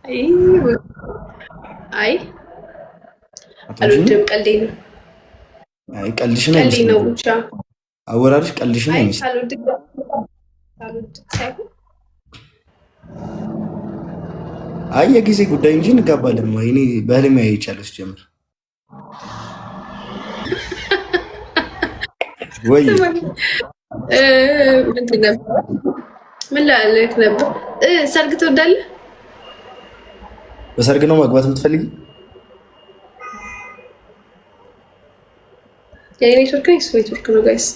አይ አይ አልወድም። ቀልዴ ነው። አይ ቀልድሽ ነው ቀልዴ ነው ብቻ አወራርሽ ቀልድሽ ነው አይ የሚመስለው። አልወድም ሳይሆን አይ የጊዜ ጉዳይ እንጂ እንጋባለን። እኔ በህልሜ አይቻለሁ ጀምር ወይ ምንድን ነበር? ምን ላልክ ነበር? ሰርግ ትወዳለህ? በሰርግ ነው ማግባት የምትፈልጊ? የኔትወርክ ነው ኔትወርክ ነው ጋይስ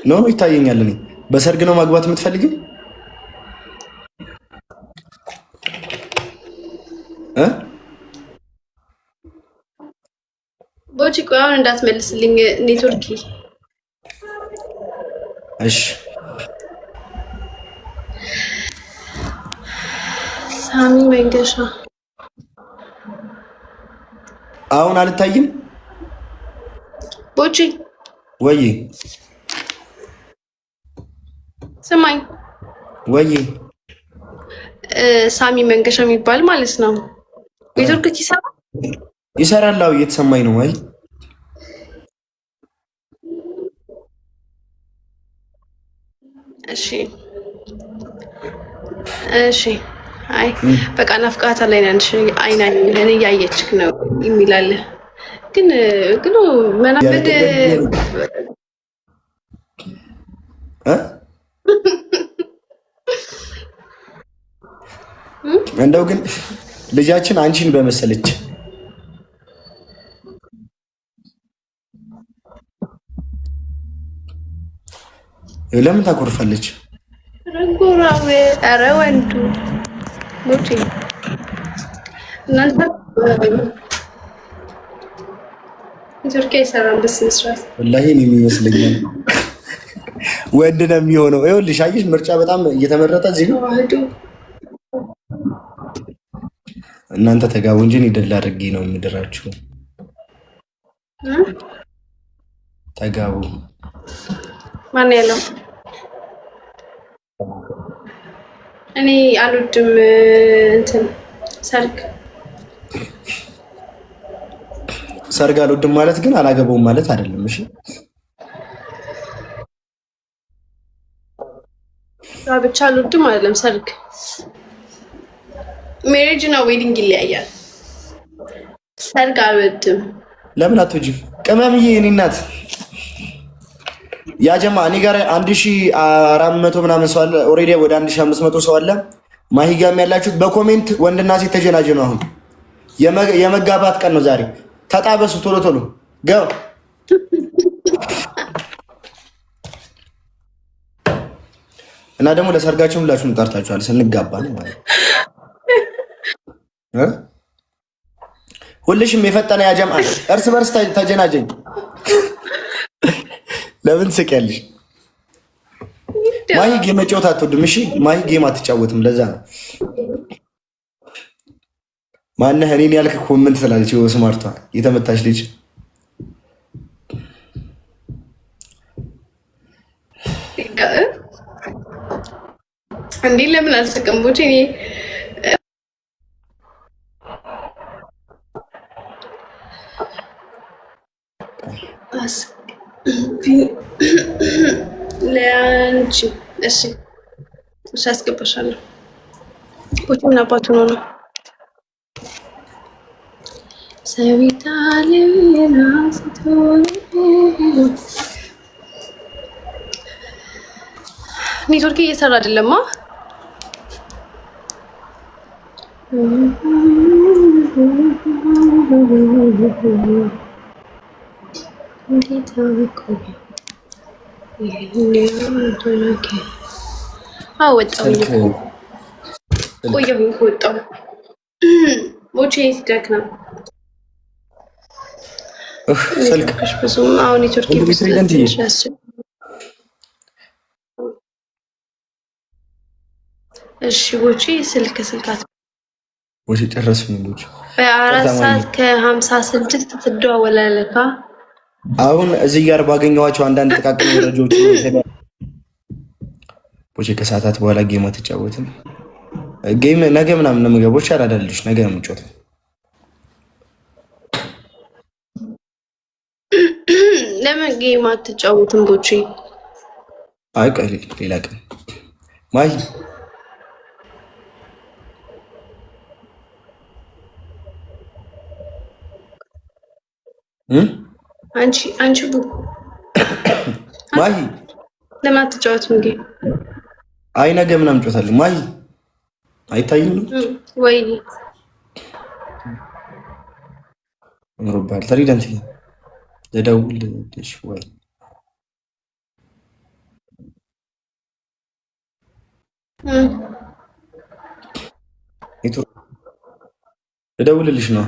ኖ ይታየኛል። እኔ በሰርግ ነው ማግባት የምትፈልጊው? ቦጪ ቆይ አሁን እንዳትመልስልኝ ኔትወርክ። እሺ ሳሚ መንገሻ አሁን አልታይም። ቦጪ ወይ ስማኝ ወይ ሳሚ መንገሻ የሚባል ማለት ነው። ኔትወርክ ይሰራል። አዎ እየተሰማኝ ነው። አይ እሺ እሺ አይ በቃ ናፍቃታ ላይ ነሽ። አይናን እያየችክ ነው የሚላል ግን መናበድ እንደው ግን ልጃችን አንቺን በመሰለች ለምን ታኮርፋለች? ረጎራው ኧረ ወንዱ ሞቼ እናንተ ቱርኪያ ይሰራል በስነ ስርዓት ወላሂ እኔ የሚመስለኛል ወንድ ነው የሚሆነው። ይኸውልሽ አየሽ ምርጫ በጣም እየተመረጠ እዚህ ነው። እናንተ ተጋቡ እንጂ እኔ ደል አድርጌ ነው የምድራችሁ። ተጋቡ ማን ያለው? እኔ አልወድም እንትን ሰርግ አልወድም ማለት ግን አላገባውም ማለት አይደለም። እሺ ብቻ አልወድም አይደለም። ሰርግ ሜሬጅ እና ዌዲንግ ይለያያል። ሰርግ አልወድም። ለምን አትወጂም? ቅመምዬ እኔ እናት ያ ጀማ እኔ ጋር 1400 ምናምን ሰው አለ። ኦልሬዲ ወደ 1500 ሰው አለ። ማሂጋም ያላችሁት በኮሜንት ወንድና ሴት ተጀናጀኑ። አሁን የመጋባት ቀን ነው ዛሬ። ተጣበሱ ቶሎ ቶሎ ገው እና ደግሞ ለሰርጋችን ሁላችሁም ጠርታችኋል። ስንጋባ ነው ማለት ሁልሽም የፈጠነ ያ ጀማ እርስ በርስ ተጀናጀኝ። ለምን ስቀልሽ? ማሂ ጌም መጫወት አትወድም። እሺ ማሂ ጌም አትጫወትም። ለዛ ነው ማነህ እኔን ያልክ ኮመንት ስላለች ስማርቷ የተመታች ልጅ እንዴ ለምን አልሰቀም? ቦቼ እኔ ለአንቺ እሺ እሺ አስገባሻለሁ። ቦቼ ምን አባቱ ነው ሰዊታለና ኔትወርክ እየሰራ አይደለማ። ቆየሁኝ ከወጣሁ ቦቼ ሲደክ ነው ስልክሽ ብዙም አሁን ኔትወርክ እሺ ቦቼ ስልካት ወጪ ጨረስ ምንዶች በ4 ሰዓት ከ56 ትደዋወላለካ። አሁን እዚህ ጋር ባገኘኋቸው አንዳንድ ጥቃቅን መረጃዎች ቦቼ ከሰዓታት በኋላ ጌም አትጫወትም። ጌም ነገ ምናምን ነው የምገባው። አላዳልሽ ነገ ነው የምጫወተው። ለምን ጌም አትጫወትም? ቦቼ አይ ቆይ ሌላ ቀን ማይ አንቺ ማይ ለምን አትጫወትም ጌም? አይ ነገ ምናምን እንጫወታለን። ማይ አይታይም ወይ ሮባል ትሪደንት ልደውልልሽ ወይ ልደውልልሽ ነው።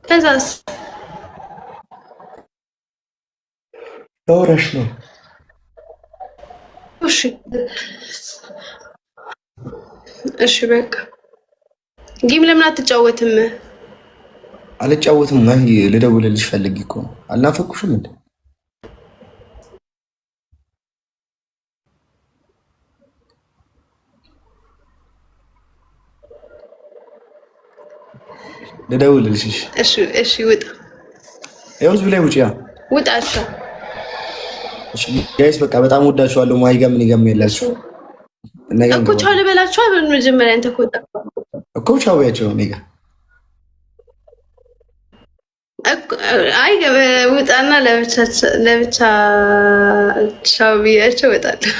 ከዛስ ታወራሽ ነው። እሺ በቃ ጌም ለምን አትጫወትም? አልጫወትም። አይ ልደውልልሽ ፈልጌ እኮ ነው። አልናፈኩሽም እንዴ? ልደውልልሽ። እሺ ውጣ። ያው ህዝብ ላይ ውጪ። ውጣ። እሺ ጋይስ በቃ በጣም ወዳችኋለሁ። ማይጋ ምን ይገም የላችሁ እኮ ቻው ልበላችሁ። መጀመሪያ አንተ እኮ ቻው ያቸው እኔ ጋር አይ ውጣና ለብቻ ቻው ብያቸው እወጣለሁ።